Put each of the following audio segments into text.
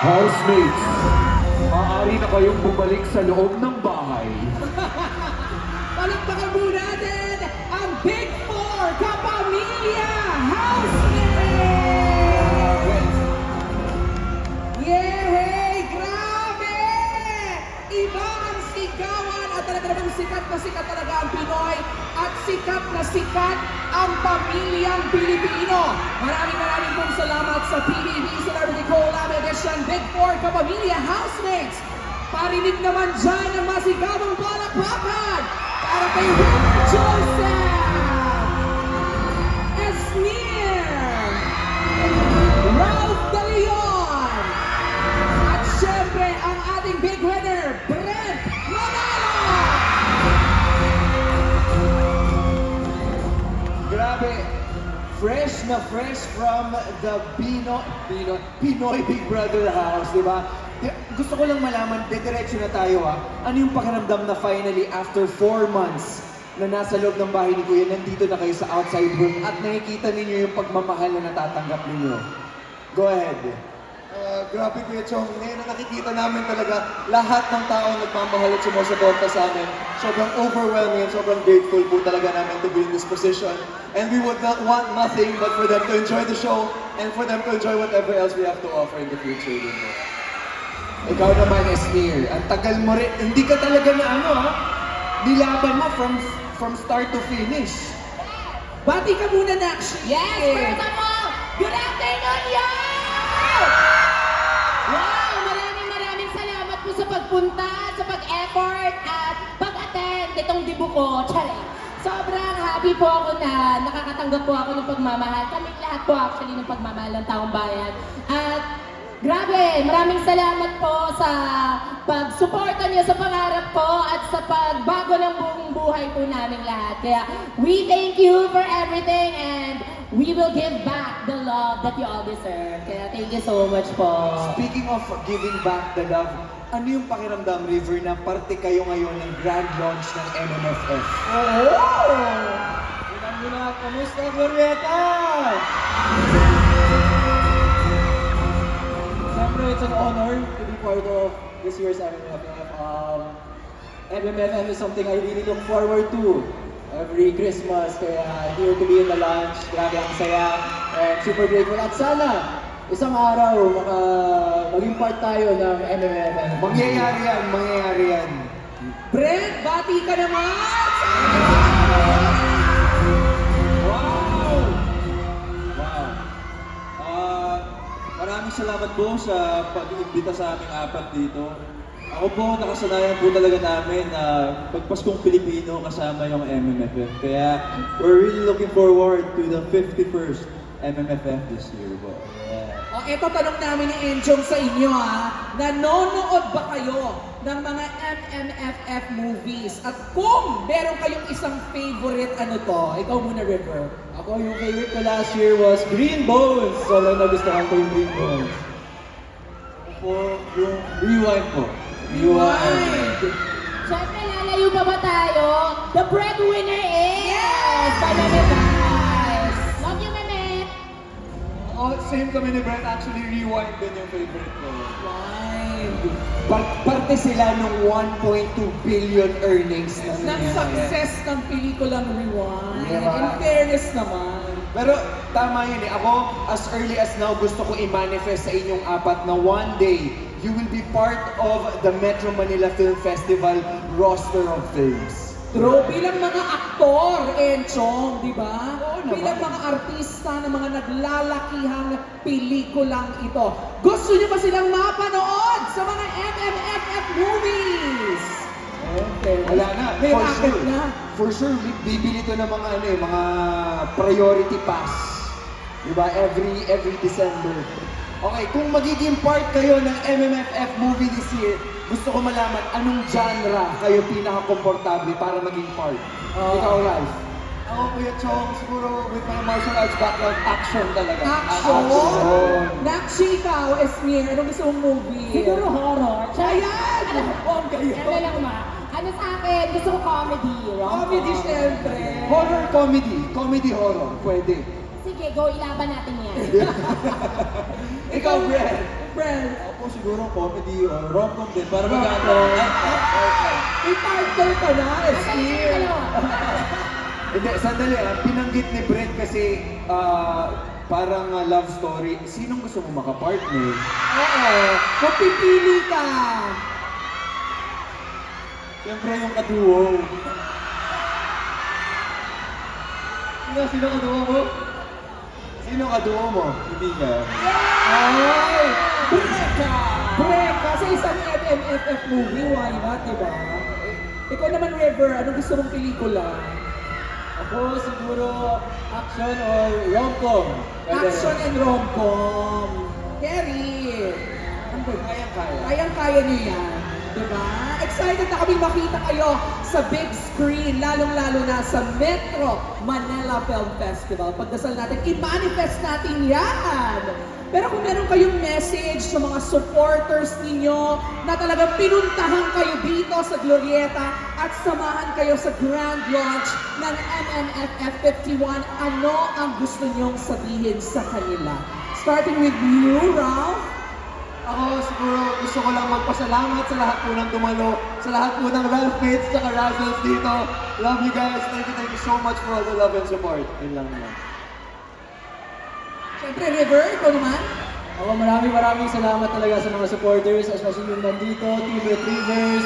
Housemates, maaari na kayong bumalik sa loob ng bahay. Palakpakan po natin ang Big Four Kapamilya Housemates! Yehey! Grabe! Iba ang sigawan at talaga namang sikat na sikat talaga ang Pinoy at sikat na sikat ang pamilyang Pilipino. Maraming pong salamat sa PBB Celebrity Collab Edition Big Four Kapamilya Housemates. Parinig naman dyan ang masigabang palakpakan para kay Will Joseph, Esmir, Ralph De Leon, at syempre ang ating big winner, Brent Manalo! Grabe, fresh na fresh from the Pinoy Big Brother house, di ba? Gusto ko lang malaman, dediretso na tayo ha. Ano yung pakiramdam na finally after 4 months na nasa loob ng bahay ni Kuya, nandito na kayo sa outside room at nakikita ninyo yung pagmamahal na natatanggap ninyo? Go ahead. Grabe Kuya Chong, ngayon na nakikita namin talaga lahat ng tao nagmamahal at sumusuporta sa amin. Sobrang overwhelming and sobrang grateful po talaga namin to be in this position. And we would not want nothing but for them to enjoy the show and for them to enjoy whatever else we have to offer in the future. You know? Ikaw naman, Esmir, ang tagal mo rin, hindi ka talaga na ano ha, nilaban mo from start to finish. Bati ka muna, Nakshi! Yes, first of all, good afternoon, y'all! Wow, maraming salamat po sa pagpunta, sa pag-effort, at pag-attend itong dibu ko. Charing! Sobrang happy po ako na nakakatanggap po ako ng pagmamahal. Kaming lahat po actually ng pagmamahal ng taong bayan. At grabe, maraming salamat po sa pagsuporta niyo sa pangarap ko at sa pagbago ng buong buhay po naming lahat. Kaya we thank you for everything and we will give back the love that you all deserve. Kaya thank you so much po. Speaking of giving back the love, ano yung pakiramdam, River, na parte kayo ngayon ng grand launch ng MMFF? Muna, kamusta Glorieta? Siyempre, it's an honor to be part of this year's MMFF. MMFF is something I really look forward to every Christmas. Kaya here to be in the launch, grabe ang saya. And super grateful. At sana, isang araw, maging part tayo ng MMFF. Mangyayari yan. Brent, bati ka naman! Wow! Maraming salamat po sa pag-iimbita sa aming apat dito. Ako po, nakasanayan po talaga namin na pagpaskong Pilipino kasama yung MMFF. Kaya we're really looking forward to the 51st MMFF this year po. Yeah. O, eto tanong namin ni Enchong sa inyo ha. Nanonood ba kayo ng mga MMFF movies? At kung meron kayong isang favorite ano to, ikaw muna River. Ako, yung favorite ko last year was Green Bones. Sobrang nagustuhan ko yung Green Bones. Ako, yung Rewind po. Rewind! Siyempre, lalayo pa ba tayo? The breadwinner is Banana Guys! Love you, Meme! Oh, same kami ni Brent. Actually, Rewind din yung favorite ko. Parte sila ng 1.2 billion earnings na Ng nangyayari. success ng pelikulang Rewind. Diba? In fairness naman. Pero tama yun eh. Ako, as early as now, gusto ko i-manifest sa inyong apat na one day, you will be part of the Metro Manila Film Festival roster of films. True, bilang mga aktor, Enchong, di ba? Oo naman. Bilang mga artista ng mga naglalakihang pelikulang ito. Gusto niyo ba silang mapanood sa mga MMFF movies? Okay, wala na. May For racket sure. na. For sure, bibili to ng mga ano eh, mga priority pass. Diba? Every December. Okay, kung magiging part kayo ng MMFF movie this year, gusto ko malaman anong genre kayo pinaka-komportable para maging part. Ikaw, Ralph. Ako, Kuya Chong, siguro with my martial arts background, action talaga. Action! Nakshi ikaw, Esmir, anong gusto mong movie? Siguro horror. Ayan! Huwag kayo. Ano lang ma? Ano sa akin? Gusto ko comedy. Comedy, syempre. Horror comedy. Comedy horror. Pwede. Sige, go, ilaban natin yan. Ikaw, Brent. Friend, Ako siguro comedy or rom-com din para mag-ano. may partner ka na, Eskil. Hindi, sandali pinanggit ni Brent kasi parang love story. Sinong gusto mo makapartner? Oo, kung pipili ka. Siyempre yung kaduo. Sino kaduo mo? Sino kaduo mo? Hindi ka. Ay! Breka! Breka! Sa isang MMFF movie, why not, diba? Ikaw naman, River, anong gusto mong pelikula? Ako siguro action or rom-com. Pwede Action rin. and rom-com. Kerry! Ang good. Kayang-kaya. Kayang-kaya niyo yan. Diba? Excited na kami makita kayo sa big screen, lalong-lalo na sa Metro Manila Film Festival. Pagdasal natin, i-manifest natin yan! Pero kung meron kayong message sa mga supporters ninyo na talagang pinuntahan kayo dito sa Glorieta at samahan kayo sa grand launch ng MMFF 51, ano ang gusto nyong sabihin sa kanila? Starting with you, Ralph. Ako siguro gusto ko lang magpasalamat sa lahat po ng dumalo, sa lahat po ng Ralphmates at Razzles dito. Love you guys. Thank you so much for all the love and support. Yun lang naman. Siyempre, River, ikaw naman. Ako maraming salamat talaga sa mga supporters, especially yung nandito, Team Retrievers,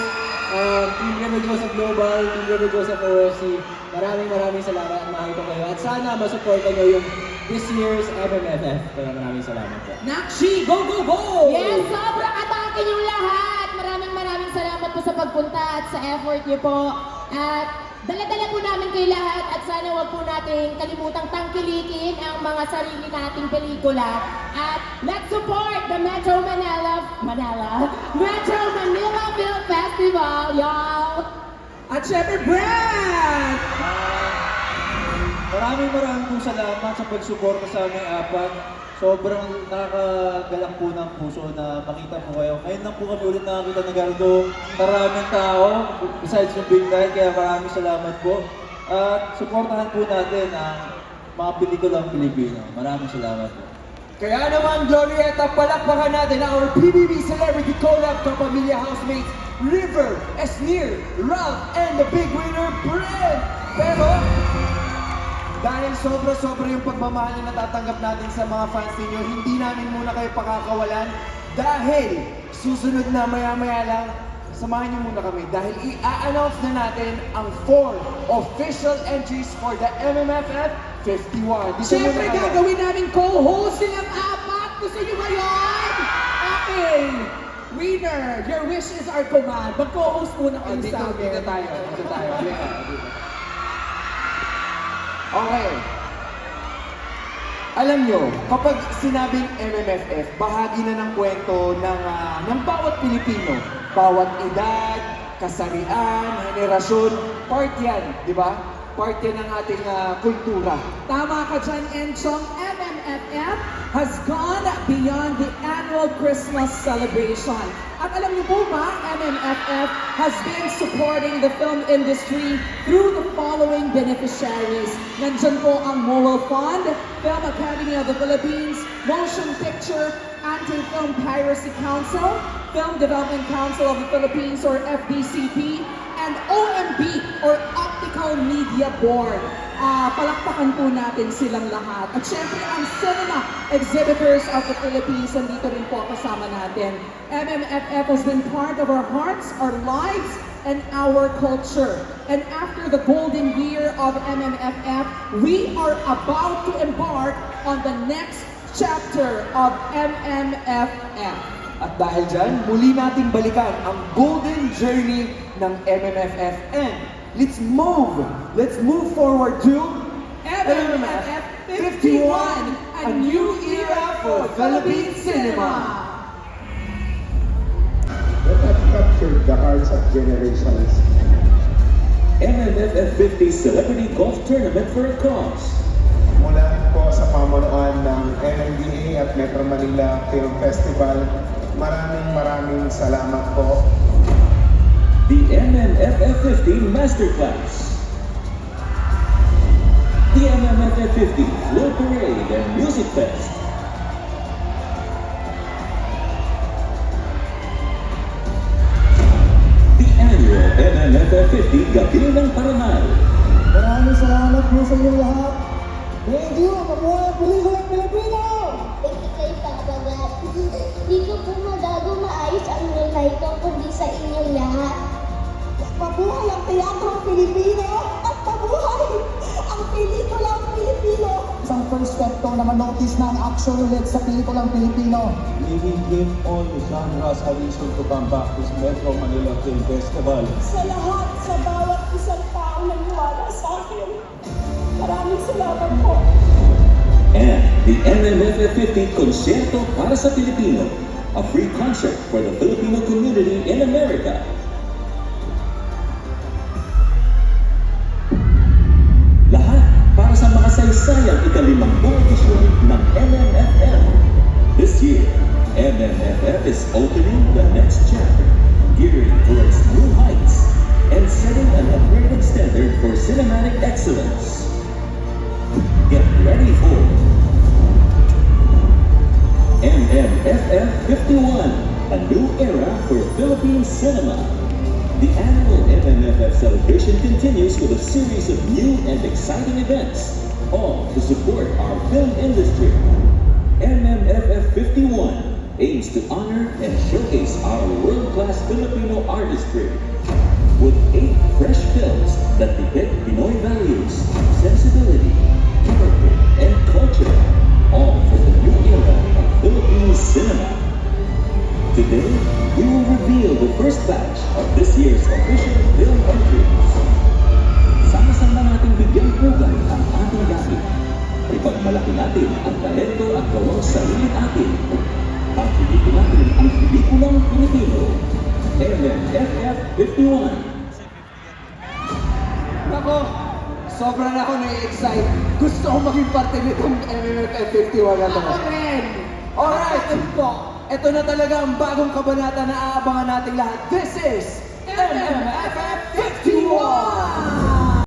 Team River Joseph Global, Team River Joseph OFC. Maraming salamat at makita kayo. At sana masuporta nyo yung this year's MMFF. Kaya maraming salamat po. Nakshi, go, go, go! Yes, sobrang atake yung lahat. Maraming salamat po sa pagpunta at sa effort niyo po. At dala-dala po namin kayo lahat at sana wag po natin kalimutang tangkilikin ang mga sarili nating pelikula. At let's support the Metro Manila Film Festival, y'all! At syempre, Brad! Maraming pong salamat sa pagsuporta sa aming apat. Sobrang nakakagalak po ng puso na makita po kayo. Ngayon lang po kami ulit nakakita na ganito maraming tao besides yung Big Night. Kaya maraming salamat po. At suportahan po natin ang mga pelikulang Pilipino. Maraming salamat po. Kaya naman, Glorieta, palakpakan natin our PBB Celebrity Collab Kapamilya Housemates, River, Esnir, Ralph, and the big winner, Brent! Pero, dahil sobra-sobra yung pagmamahal na natatanggap natin sa mga fans ninyo, hindi namin muna kayo pakakawalan dahil susunod na maya-maya lang, samahan niyo muna kami dahil i-announce na natin ang 4 official entries for the MMFF 51. Dito Syempre, muna kayo. gagawin namin co-host silang apat. Gusto niyo ba yun? Okay. Winner, your wish is our command. Mag-co-host muna kayo Dito, sa amin. dito tayo. Dito tayo. Dito. Okay. Alam nyo, kapag sinabing MMFF, bahagi na ng kwento ng bawat Pilipino. Bawat edad, kasarian, henerasyon, part yan, di ba? Part yan ng ating kultura. Tama ka dyan, Enchong. MMFF has gone beyond the annual Christmas celebration. At alam niyo po ba, MMFF has been supporting the film industry through the following beneficiaries. Nandyan po ang Moral Fund, Film Academy of the Philippines, Motion Picture Anti-Film Piracy Council, Film Development Council of the Philippines or FDCP, and OMB or Optical Media Board. Palakpakan po natin silang lahat. At syempre, ang Cinema Exhibitors of the Philippines, nandito rin po kasama natin. MMFF has been part of our hearts, our lives, and our culture. And after the golden year of MMFF, we are about to embark on the next chapter of MMFF. At dahil dyan, muli nating balikan ang golden journey ng MMFF. And let's move forward to MMFF 51, a new era for Philippine cinema. That have captured the hearts of generations. MMFF 50 Celebrity Golf Tournament for a Cause. Mula po sa pamunuan ng MMDA at Metro Manila Film Festival, maraming salamat po. The MMFF 50 Masterclass. The MMFF 50 Flow Parade and Music Fest. Gabi ng Parangal. Maraming salamat po sa inyo lahat. Thank you! Mabuhay ang Pelikulang Pilipino! Ikikay pabagat. Di ko po magago maayos ang lunay ko kundi sa inyong lahat. Mabuhay ang teatrong Pilipino at mabuhay ang pelikulang Pilipino. Isang first step to na manotice na ang action ulit sa Pelikulang Pilipino. We will give all the genres a reason to come back to Metro Manila Film Festival. Sa lahat, sa bawat isang taong naniwala sa akin, maraming salamat po. And the MMFF 50 Concierto para sa Pilipino, a free concert for the Filipino community in America. Lahat para sa makasaysayang ika-50 edisyon ng MMFF. This year, MMFF is opening the next chapter, gearing towards new heights and setting an upgraded standard for cinematic excellence. Get ready for MMFF 51, a new era for Philippine cinema. The annual MMFF celebration continues with a series of new and exciting events, all to support our film industry. MMFF 51 aims to honor and showcase our world-class Filipino artistry with 8 fresh films that depict Pinoy values, sensibility, character, and culture, all for the new era of Philippine cinema. Today, we will reveal the first batch of this year's official film entries. Sama-sama natin bigyang pugay ang ating gamit. Ipagmalaki natin ang talento at gawang sarili natin. Ang pelikula natin ang pelikulang Pilipino. MMFF 51. Ako, sobra na ako na-excite. Gusto ko maging parte nitong MMFF 51 na to. Ako rin. Alright, ito na talaga ang bagong kabanata na aabangan nating lahat. This is MMFF